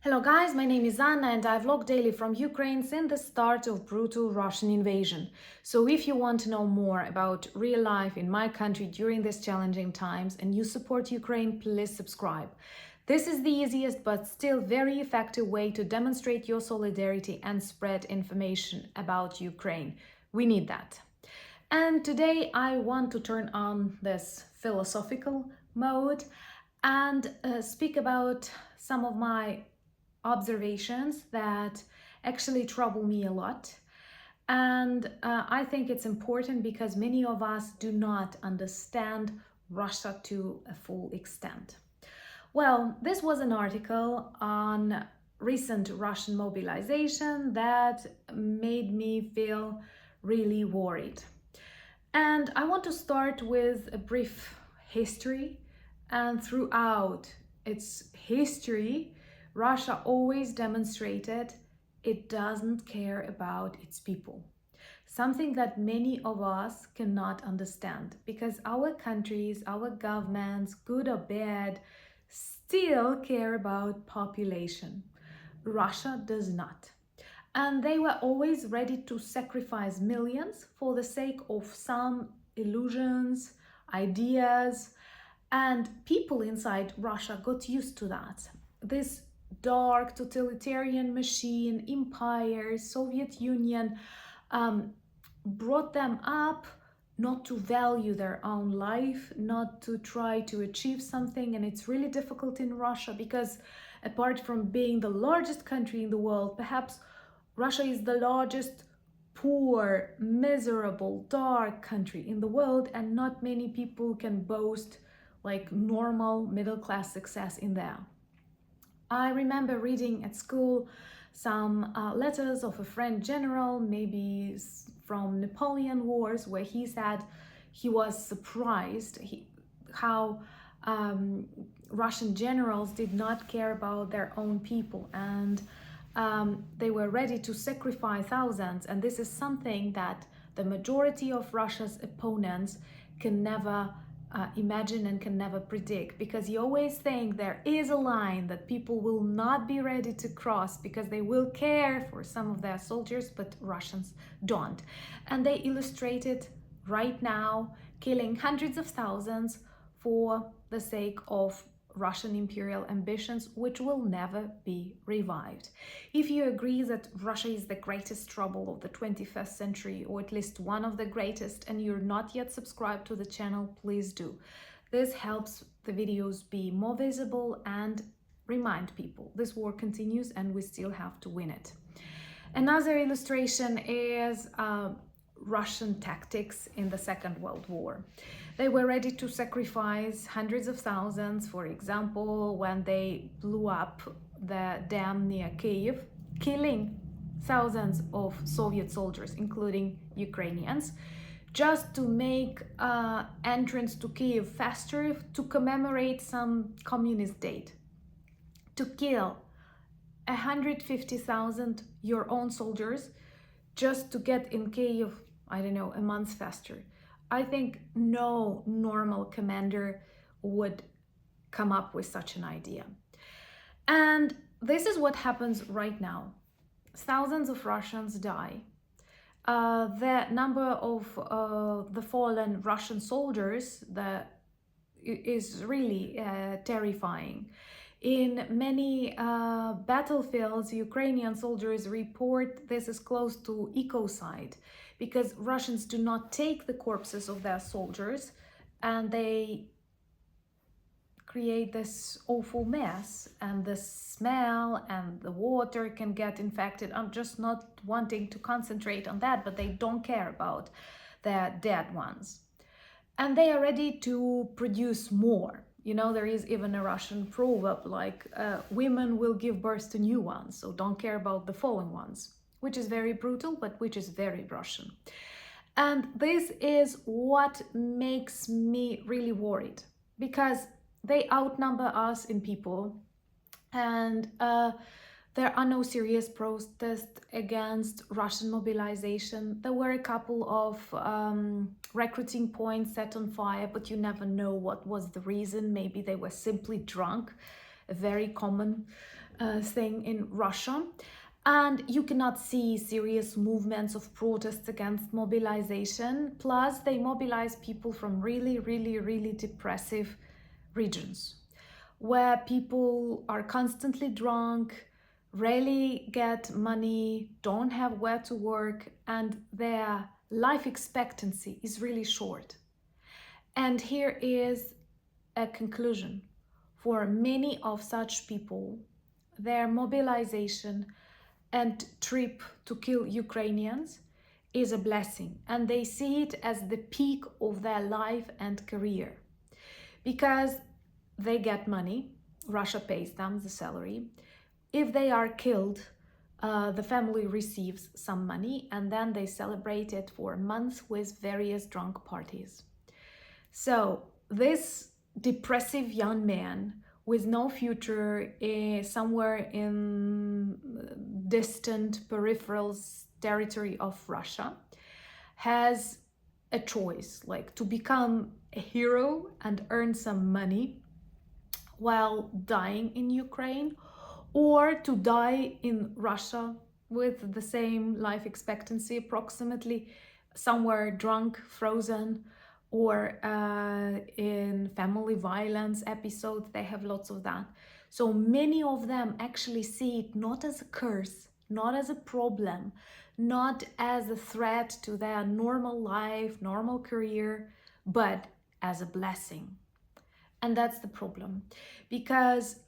Hello guys, my name is Anna and I vlog daily from Ukraine since the start of brutal Russian invasion. So if you want to know more about real life in my country during these challenging times and you support Ukraine, please subscribe. This is the easiest but still very effective way to demonstrate your solidarity and spread information about Ukraine. We need that. And today I want to turn on this philosophical mode and speak about some of my observations that actually trouble me a lot. And I think it's important because many of us do not understand Russia to a full extent. Well, this was an article on recent Russian mobilization that made me feel really worried. And I want to start with a brief history. And throughout its history, Russia always demonstrated it doesn't care about its people. Something that many of us cannot understand because our countries, our governments, good or bad, still care about population. Russia does not. And they were always ready to sacrifice millions for the sake of some illusions, ideas, and people inside Russia got used to that. This dark totalitarian machine, empire, Soviet Union brought them up not to value their own life, not to try to achieve something. And it's really difficult in Russia because apart from being the largest country in the world, perhaps Russia is the largest poor, miserable, dark country in the world, and not many people can boast like normal middle-class success in there. I remember reading at school some letters of a French general, maybe from Napoleon Wars, where he said he was surprised how Russian generals did not care about their own people, and they were ready to sacrifice thousands. And this is something that the majority of Russia's opponents can never imagine and can never predict, because you always think there is a line that people will not be ready to cross because they will care for some of their soldiers, but Russians don't. And they illustrate it right now, killing hundreds of thousands for the sake of Russian imperial ambitions, which will never be revived. If you agree that Russia is the greatest trouble of the 21st century, or at least one of the greatest, and you're not yet subscribed to the channel, please do. This helps the videos be more visible and remind people this war continues and we still have to win it. Another illustration is Russian tactics in the Second World War. They were ready to sacrifice hundreds of thousands, for example, when they blew up the dam near Kyiv, killing thousands of Soviet soldiers, including Ukrainians, just to make entrance to Kyiv faster, to commemorate some communist date, to kill 150,000 your own soldiers just to get in Kyiv, I don't know, a month faster. I think no normal commander would come up with such an idea. And this is what happens right now. Thousands of Russians die. The number of the fallen Russian soldiers is really terrifying. In many battlefields, Ukrainian soldiers report this is close to ecocide, because Russians do not take the corpses of their soldiers and they create this awful mess, and the smell and the water can get infected. I'm just not wanting to concentrate on that, but they don't care about their dead ones. And they are ready to produce more. You know, there is even a Russian proverb like women will give birth to new ones, so don't care about the fallen ones, which is very brutal, but which is very Russian. And this is what makes me really worried, because they outnumber us in people, and there are no serious protests against Russian mobilization. There were a couple of recruiting points set on fire, but you never know what was the reason. Maybe they were simply drunk, a very common thing in Russia. And you cannot see serious movements of protests against mobilization. Plus, they mobilize people from really, really, really depressive regions where people are constantly drunk, rarely get money, don't have where to work, and their life expectancy is really short. And here is a conclusion. For many of such people, their mobilization and trip to kill Ukrainians is a blessing, and they see it as the peak of their life and career because they get money, Russia pays them the salary. If they are killed, the family receives some money, and then they celebrate it for a month with various drunk parties. So this depressive young man with no future, somewhere in distant peripheral territory of Russia, has a choice, like to become a hero and earn some money while dying in Ukraine, or to die in Russia with the same life expectancy approximately, somewhere drunk, frozen, or in family violence episodes. They have lots of that. So many of them actually see it not as a curse, not as a problem, not as a threat to their normal life, normal career, but as a blessing. And that's the problem, because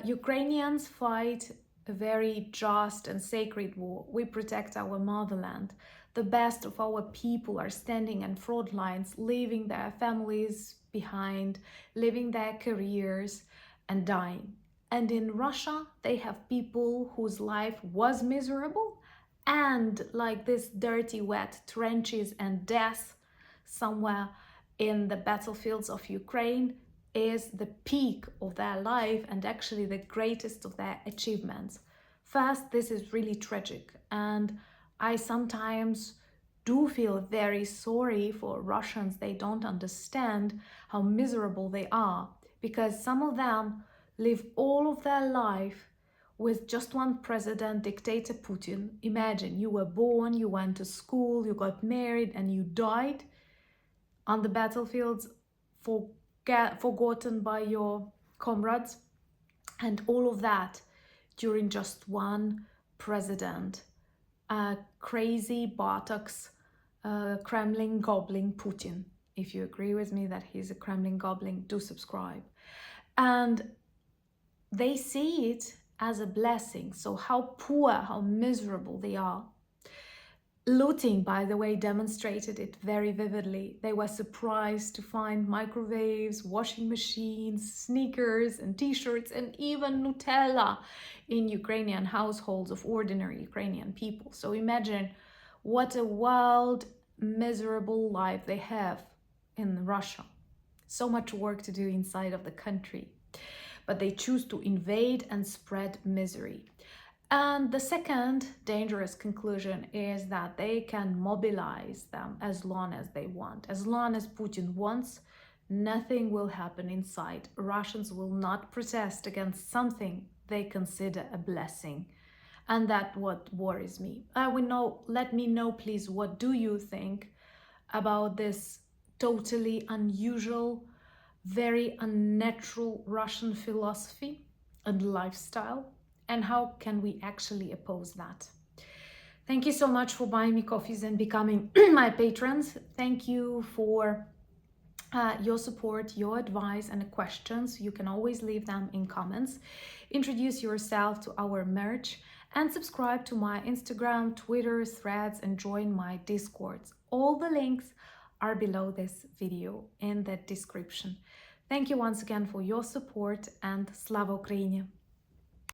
Ukrainians fight a very just and sacred war. We protect our motherland. The best of our people are standing in front lines, leaving their families behind, leaving their careers and dying. And in Russia, they have people whose life was miserable, and like this dirty, wet trenches and death somewhere in the battlefields of Ukraine is the peak of their life and actually the greatest of their achievements. First, this is really tragic, and I sometimes do feel very sorry for Russians. They don't understand how miserable they are, because some of them live all of their life with just one president, dictator Putin. Imagine, you were born, you went to school, you got married, and you died on the battlefields, forgotten by your comrades, and all of that during just one president, a crazy Botox Kremlin goblin Putin. If you agree with me that he's a Kremlin goblin, do subscribe. And they see it as a blessing. So how poor, how miserable they are. Looting, by the way, demonstrated it very vividly. They were surprised to find microwaves, washing machines, sneakers and t-shirts, and even Nutella in Ukrainian households of ordinary Ukrainian people. So imagine what a wild, miserable life they have in Russia. So much work to do inside of the country. But they choose to invade and spread misery. And the second dangerous conclusion is that they can mobilize them as long as they want. As long as Putin wants, nothing will happen inside. Russians will not protest against something they consider a blessing. And that's what worries me. Let me know, please, what do you think about this totally unusual, very unnatural Russian philosophy and lifestyle? And how can we actually oppose that? Thank you so much for buying me coffees and becoming my patrons. Thank you for your support, your advice, and questions. You can always leave them in comments. Introduce yourself to our merch and subscribe to my Instagram, Twitter, Threads, and join my Discords. All the links are below this video in the description. Thank you once again for your support, and Slava Ukraini!